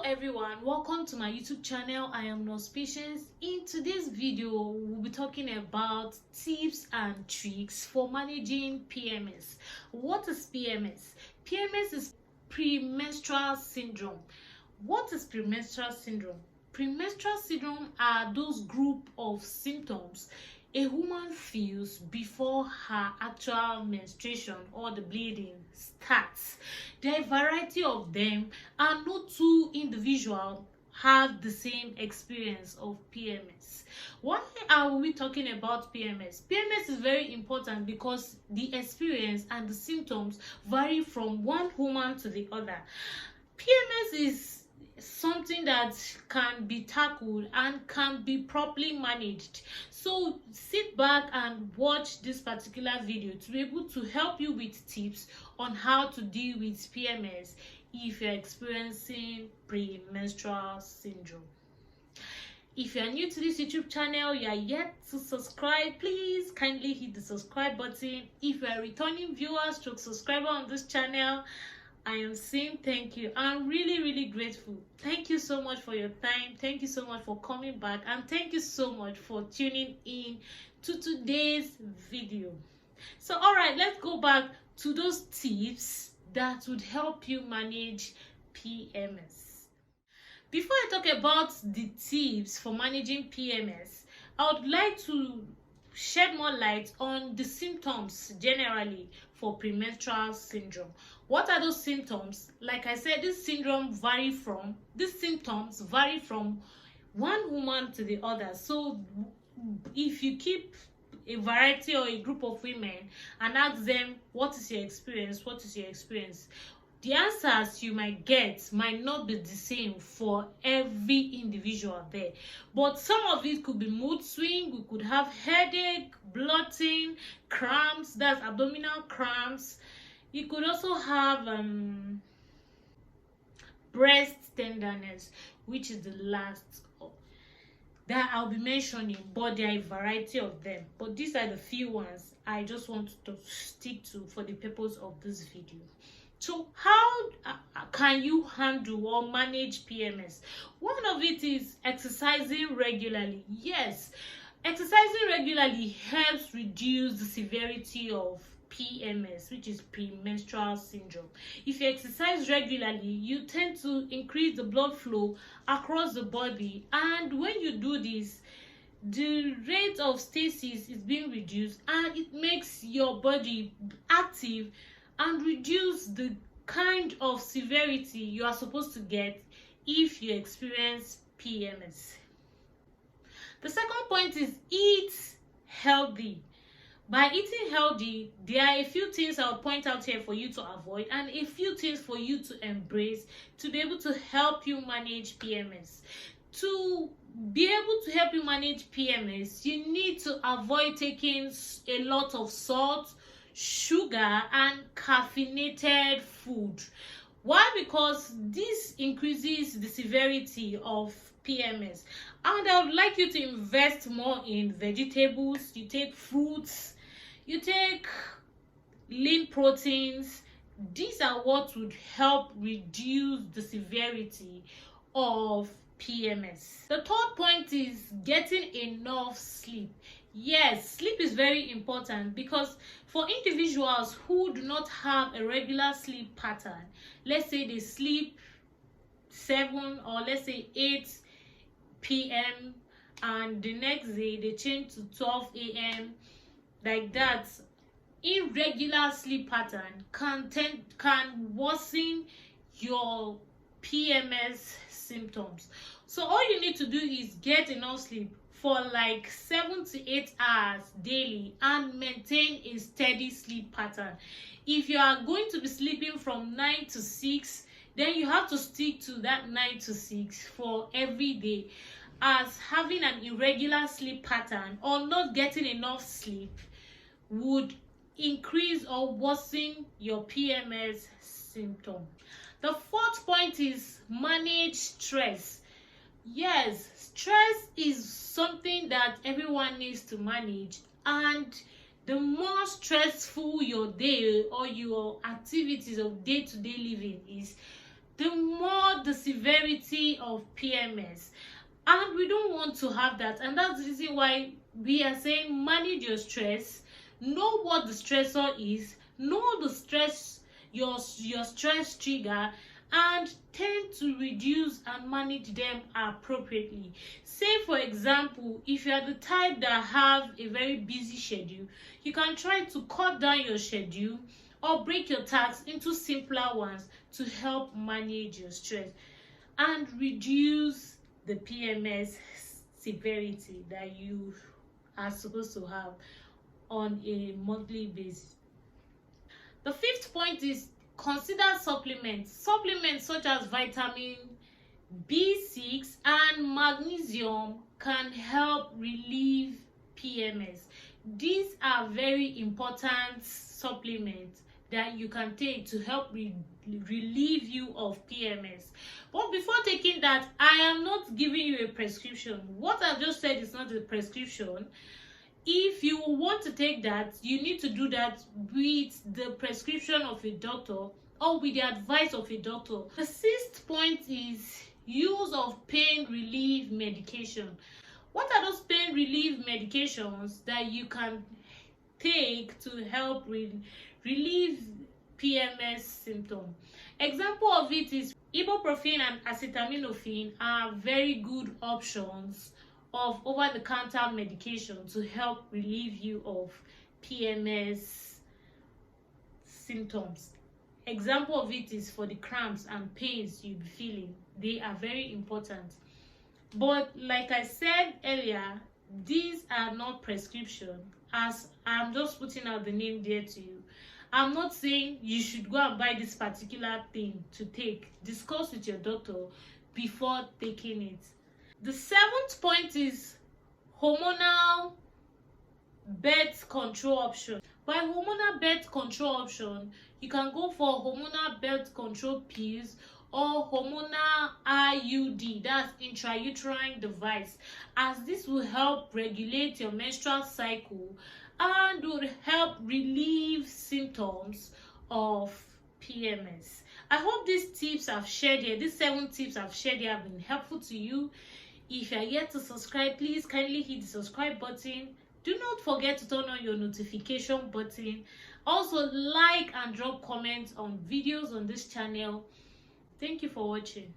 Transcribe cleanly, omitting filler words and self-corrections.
Everyone, welcome to my YouTube channel. I am Nurse Patience. In today's video, we'll be talking about tips and tricks for managing PMS. What is PMS? PMS is premenstrual syndrome. What is premenstrual syndrome? Premenstrual syndrome are those group of symptoms a woman feels before her actual menstruation or the bleeding starts. There are a variety of them, and no two individuals have the same experience of PMS. Why are we talking about PMS? PMS is very important because the experience and the symptoms vary from one woman to the other. PMS is something that can be tackled and can be properly managed. So sit back and watch this particular video to be able to help you with tips on how to deal with PMS if you're experiencing premenstrual syndrome. If you are new to this YouTube channel, you are yet to subscribe, please kindly hit the subscribe button. If you are a returning viewer stroke subscriber on this channel, I am saying thank you. I'm really grateful. Thank you so much for your time. Thank you so much for coming back, and thank you so much for tuning in to today's video. So all right, let's go back to those tips that would help you manage PMS. Before I talk about the tips for managing PMS, I would like to shed more light on the symptoms generally for premenstrual syndrome. What are those symptoms? Like I said, these symptoms vary from one woman to the other. So if you keep a variety or a group of women and ask them, what is your experience, the answers you might get might not be the same for every individual there. But some of it could be mood swing. We could have headache, bloating, cramps, that's abdominal cramps. You could also have breast tenderness, which is the last that I'll be mentioning, but there are a variety of them. But these are the few ones I just want to stick to for the purpose of this video. So how can you handle or manage PMS? One of it is exercising regularly. Yes, exercising regularly helps reduce the severity of PMS, which is premenstrual syndrome. If you exercise regularly, you tend to increase the blood flow across the body, and when you do this, the rate of stasis is being reduced, and it makes your body active and reduce the kind of severity you are supposed to get if you experience PMS. The second point is eat healthy. By eating healthy, there are a few things I'll point out here for you to avoid and a few things for you to embrace to be able to help you manage PMS. To be able to help you manage PMS, you need to avoid taking a lot of salt, sugar, and caffeinated food. Why? Because this increases the severity of PMS. And I would like you to invest more in vegetables. You take fruits, you take lean proteins. These are what would help reduce the severity of PMS. The third point is getting enough sleep. Yes, sleep is very important because for individuals who do not have a regular sleep pattern, let's say they sleep 7 or let's say 8 p.m. and the next day they change to 12 a.m. like that, irregular sleep pattern can worsen your PMS symptoms. So all you need to do is get enough sleep for like 7 to 8 hours daily and maintain a steady sleep pattern. If you are going to be sleeping from 9 to 6, then you have to stick to that 9 to 6 for every day, as having an irregular sleep pattern or not getting enough sleep would increase or worsen your PMS symptom. The fourth point is manage stress. Yes, stress is something that everyone needs to manage, and the more stressful your day or your activities of day-to-day living is, the more the severity of PMS, and we don't want to have that. And that's the reason why we are saying manage your stress, know what the stressor is, know the stress, your stress trigger, and tend to reduce and manage them appropriately. Say for example, if you are the type that have a very busy schedule, you can try to cut down your schedule or break your tasks into simpler ones to help manage your stress and reduce the PMS severity that you are supposed to have on a monthly basis. The fifth point is consider supplements. Supplements such as vitamin B6 and magnesium can help relieve PMS. These are very important supplements that you can take to help relieve you of PMS. But before taking that, I am not giving you a prescription. What I just said is not a prescription. If you want to take that, you need to do that with the prescription of a doctor or with the advice of a doctor. The sixth point is use of pain relief medication. What are those pain relief medications that you can take to help relieve PMS symptoms? Example of it is ibuprofen and acetaminophen are very good options of over-the-counter medication to help relieve you of PMS symptoms. Example of it is for the cramps and pains you'll be feeling. They are very important. But like I said earlier, these are not prescription, as I'm just putting out the name there to you. I'm not saying you should go and buy this particular thing to take. Discuss with your doctor before taking it. The seventh point is hormonal birth control option. By hormonal birth control option, you can go for hormonal birth control pills or hormonal IUD, that's intrauterine device, as this will help regulate your menstrual cycle and will help relieve symptoms of PMS. I hope these tips I've shared here, these 7 tips I've shared here, have been helpful to you. If you are yet to subscribe, please kindly hit the subscribe button. Do not forget to turn on your notification button. Also, like and drop comments on videos on this channel. Thank you for watching.